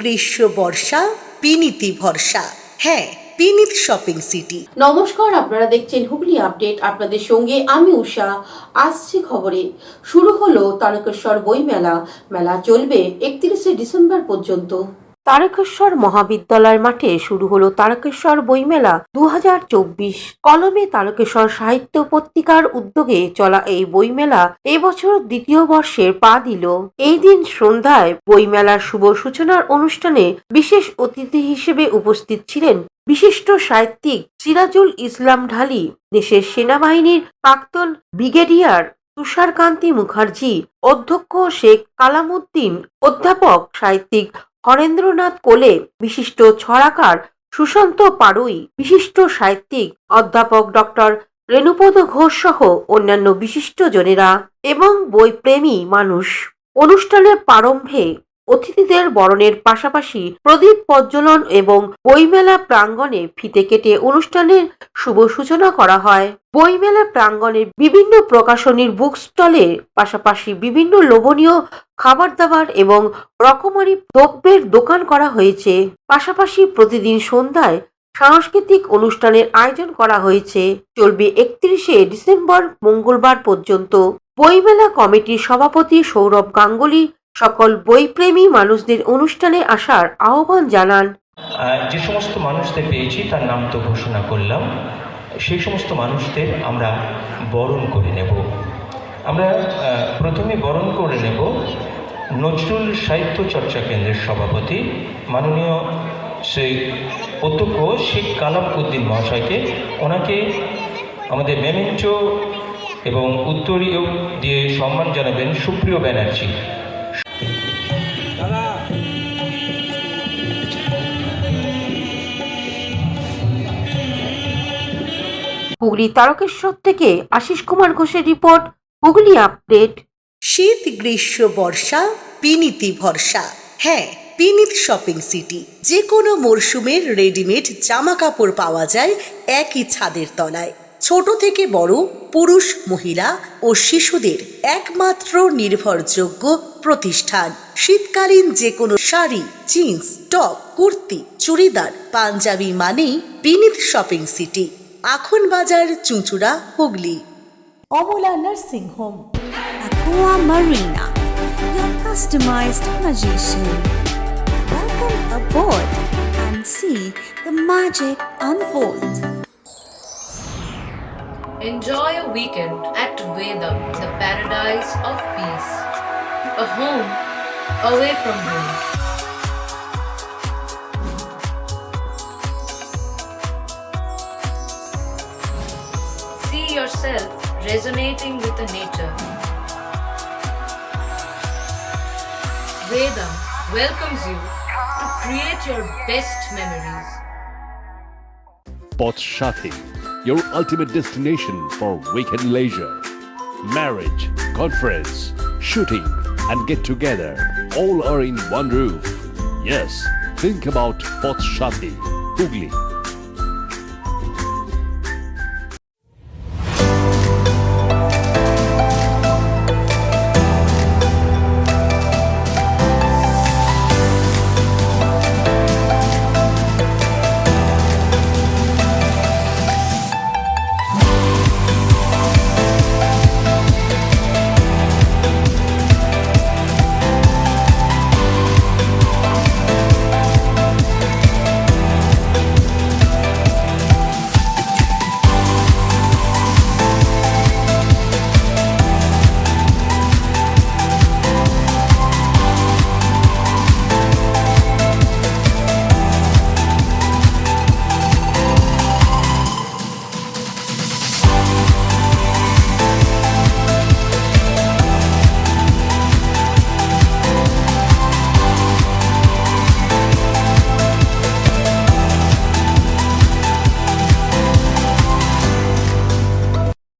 গ্রীষ্ম বর্ষা বিনীতি ভরসা। হ্যাঁ, বিনীত শপিং সিটি। নমস্কার, আপনারা দেখছেন হুগলি আপডেট। আপনাদের সঙ্গে আমি উষা। আসছে খবরে শুরু হলো তারকেশ্বর বইমেলা। মেলা চলবে 31শে ডিসেম্বর পর্যন্ত। তারকেশ্বর মহাবিদ্যালয় মাঠে শুরু হলো তারকেশ্বর বইমেলা 2024। কলমে তারকেশ্বর সাহিত্য পত্রিকার উদ্যোগে চলা এই বইমেলা এবছর দ্বিতীয় বর্ষে পা দিল। এই দিন সন্ধ্যায় বইমেলার শুভ সূচনার অনুষ্ঠানে বিশেষ অতিথি হিসেবে উপস্থিত ছিলেন বিশিষ্ট সাহিত্যিক সিরাজুল ইসলাম ঢালি, দেশের সেনাবাহিনীর প্রাক্তন ব্রিগেডিয়ার তুষারকান্তি মুখার্জি, অধ্যক্ষ শেখ কালামউদ্দিন, অধ্যাপক সাহিত্যিক হরেন্দ্রনাথ কোলে, বিশিষ্ট ছড়াকার সুশান্ত পাড়ুই, বিশিষ্ট সাহিত্যিক অধ্যাপক ডক্টর রেণুপদ ঘোষ সহ অন্যান্য বিশিষ্ট জনেরা এবং বইপ্রেমী মানুষ। অনুষ্ঠানের প্রারম্ভে অতিথিদের বরণের পাশাপাশি প্রদীপ প্রজ্বলন এবং বইমেলা প্রাঙ্গণে ফিতে কেটে অনুষ্ঠানের শুভ সূচনা করা হয়। বইমেলা প্রাঙ্গণে বিভিন্ন প্রকাশনীর বুক স্টলের পাশাপাশি বিভিন্ন লোভনীয় খাবার দাবার এবং রকমারি দ্রব্যের দোকান করা হয়েছে। পাশাপাশি প্রতিদিন সন্ধ্যায় সাংস্কৃতিক অনুষ্ঠানের আয়োজন করা হয়েছে। চলবে 31শে ডিসেম্বর মঙ্গলবার পর্যন্ত। বইমেলা কমিটির সভাপতি সৌরভ গাঙ্গুলি সকল বইপ্রেমী মানুষদের অনুষ্ঠানে আসার আহ্বান জানান। যে সমস্ত মানুষদের পেয়েছি তার নাম তো ঘোষণা করলাম, সেই সমস্ত মানুষদের আমরা বরণ করে নেব। আমরা প্রথমে বরণ করে নেব নজরুল সাহিত্য চর্চা কেন্দ্রের সভাপতি মাননীয় শ্রী অধ্যক্ষ শেখ কালামউদ্দিন মহাশয়কে। ওনাকে আমাদের মেমেন্টো এবং উত্তরীয় দিয়ে সম্মান জানাবেন সুপ্রিয় ব্যানার্জি। হুগলি তারকেশ্বর থেকে আশিস কুমার ঘোষের রিপোর্ট, হুগলি আপডেট। শীত গ্রীষ্ম বর্ষা বিনীতি ভরসা। হ্যাঁ, বিনীত শপিং সিটি। যে কোনো মরশুমের রেডিমেড জামা কাপড় পাওয়া যায় একই ছাদের তলায়। ছোট থেকে বড়, পুরুষ, মহিলা ও শিশুদের একমাত্র নির্ভরযোগ্য প্রতিষ্ঠান। শীতকালীন যে কোনো শাড়ি, জিন্স, টপ, কুর্তি, চুড়িদার, পাঞ্জাবি মানেই বিনীত শপিং সিটি। আখন বাজার, চুঁচুড়া, Hooghly. Amala nursing home, Aqua Marina, your customized magician. Welcome aboard and see the magic unfold. Enjoy a weekend at Vedam, the paradise of peace. A home away from home. See yourself resonating with the nature. Vedam welcomes you to create your best memories. Potshati, your ultimate destination for weekend leisure. Marriage, conference, shooting, and get together all are in one roof. Yes, think about Potshati, Hugli.